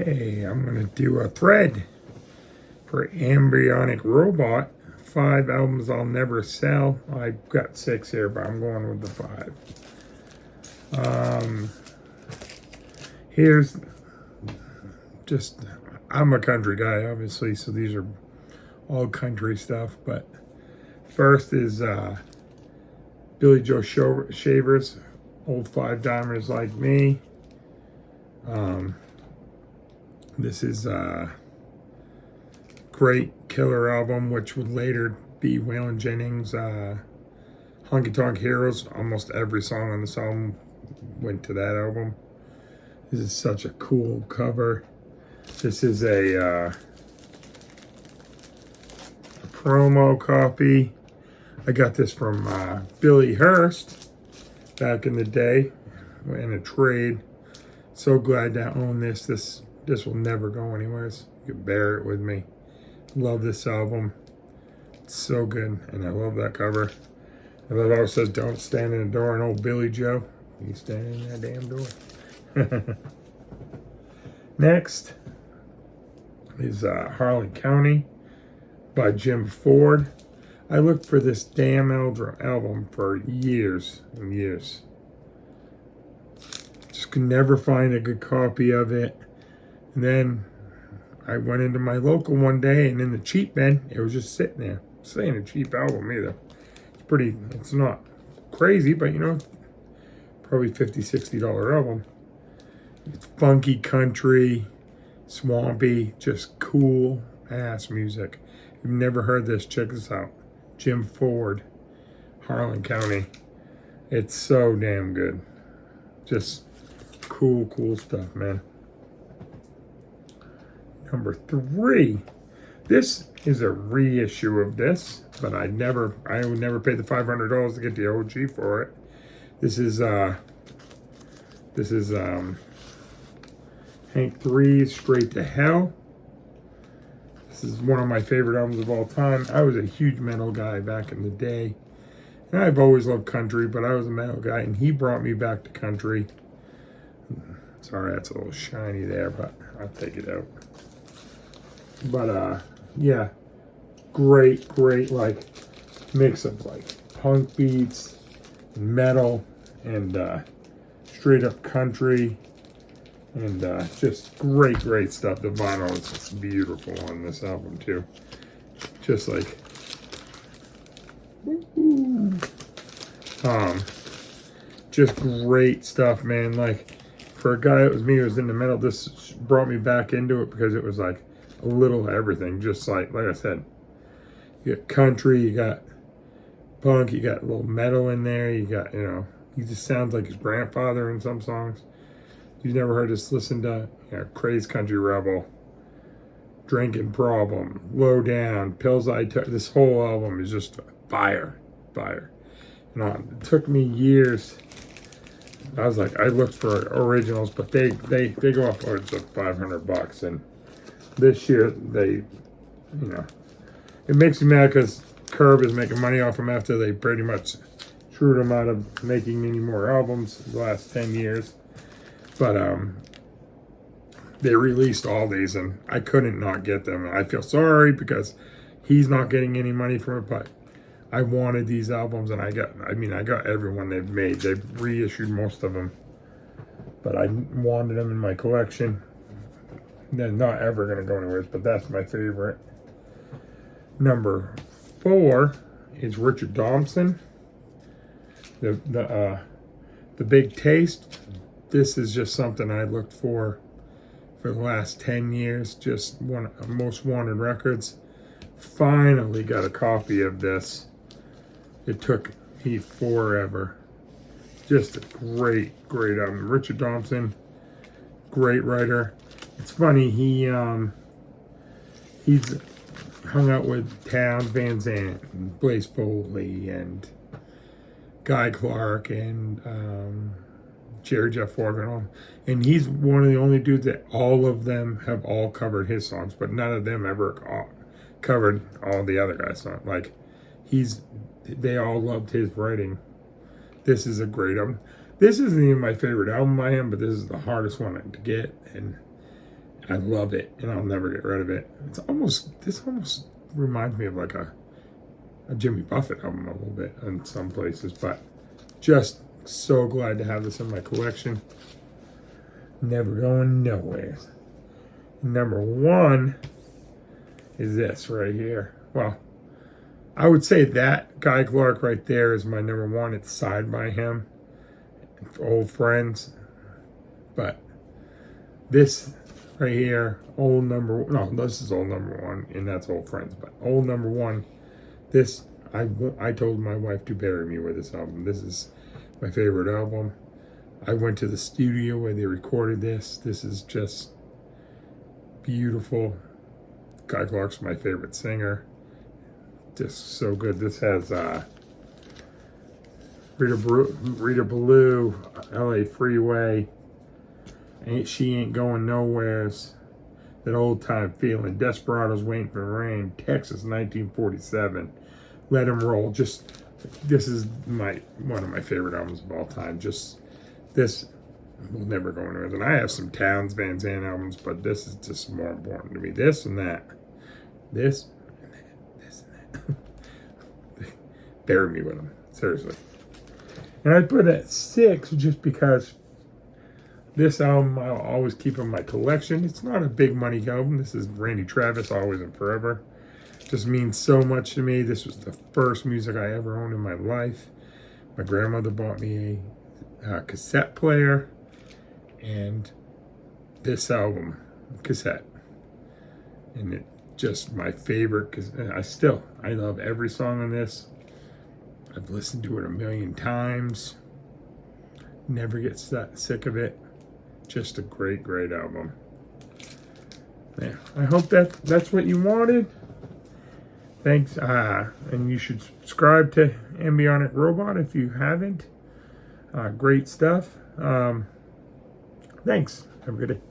Hey, I'm going to do a thread for Embryonic Robot. 5 albums I'll never sell. I've got 6 here, but I'm going with the 5. Here's just, I'm a country guy, obviously, so these are all country stuff. But first is Billy Joe Shavers, Old 5-Dimers Like Me. This is a great killer album, which would later be Waylon Jennings' Honky Tonk Heroes. Almost every song on this album went to that album. This is such a cool cover. This is a promo copy. I got this from Billy Hurst back in the day in a trade. So glad to own this. This will never go anywhere. You can bear it with me. Love this album. It's so good, and I love that cover. And it also says, "Don't stand in the door." And old Billy Joe, he's standing in that damn door. Next is Harlan County by Jim Ford. I looked for this damn album for years and years. Just could never find a good copy of it. And then I went into my local one day, and in the cheap bin, it was just sitting there. This ain't a cheap album either. It's not crazy, but you know, probably $50, $60 album. It's funky country, swampy, just cool ass music. If you've never heard this, check this out. Jim Ford, Harlan County. It's so damn good. Just cool stuff, man. Number 3. This is a reissue of this, but I would never pay the $500 to get the OG for it. This is Hank 3's Straight to Hell. This is one of my favorite albums of all time. I was a huge metal guy back in the day. And I've always loved country, but I was a metal guy, and he brought me back to country. Sorry, that's a little shiny there, but I'll take it out. But yeah, great like mix of like punk beats, metal, and straight up country, and just great stuff. The vinyl is beautiful on this album too. Just like just great stuff, man. Like for a guy that was me who was into metal, this brought me back into it because it was like a little of everything. Just like I said, you got country, you got punk, you got a little metal in there, you got, you know, he just sounds like his grandfather in some songs. If you've never heard this, listen to, you know, Crazed Country Rebel, Drinking Problem, Low Down, Pills I Took. This whole album is just fire. You know, it took me years. I was like, I looked for originals, but they go off upwards of $500, and this year you know, it makes me mad because Curb is making money off them after they pretty much screwed them out of making any more albums the last 10 years. But they released all these, and I couldn't not get them. And I feel sorry because he's not getting any money from it, but I wanted these albums, and I got every one they've made. They've reissued most of them, but I wanted them in my collection. They're not ever going to go anywhere, but that's my favorite. Number 4 is Richard Thompson, the Big Taste. This is just something I looked for the last 10 years. Just one of the most wanted records. Finally got a copy of this. It took me forever. Just a great album. Richard Thompson, great writer. It's funny, he's hung out with Townes Van Zandt and Blaze Foley and Guy Clark and Jerry Jeff Morgan, and he's one of the only dudes that all of them have all covered his songs, but none of them ever covered all the other guys' songs. Like they all loved his writing. This is a great album. This isn't even my favorite album by him, but this is the hardest one to get, and I love it, and I'll never get rid of it. This almost reminds me of like a Jimmy Buffett album a little bit in some places, but just so glad to have this in my collection. Never going nowhere. Number one is this right here. Well, I would say that Guy Clark right there is my number one. It's Side by Him, Old Friends. But this right here, this is old number one, and that's Old Friends. But old number one, this, I told my wife to bury me with this album. This is my favorite album. I went to the studio where they recorded this. This is just beautiful. Guy Clark's my favorite singer. Just so good. This has Rita Ballou, LA Freeway, She Ain't Going Nowheres, That Old Time Feeling, Desperados Waiting for Rain, Texas 1947, Let 'Em Roll. Just, this is one of my favorite albums of all time. Just, this will never go anywhere. And I have some Townes Van Zandt albums, but this is just more important to me. This and that. This and that. This and that. Bury me with them. Seriously. And I put it at 6 just because this album I'll always keep in my collection. It's not a big money album. This is Randy Travis, Always and Forever. Just means so much to me. This was the first music I ever owned in my life. My grandmother bought me a cassette player and this album, cassette. And it just my favorite, because I love every song on this. I've listened to it a million times. Never get sick of it. Just a great, great album. Yeah, I hope that's what you wanted. Thanks. And you should subscribe to Ambionic Robot if you haven't. Great stuff. Thanks. Have a good day.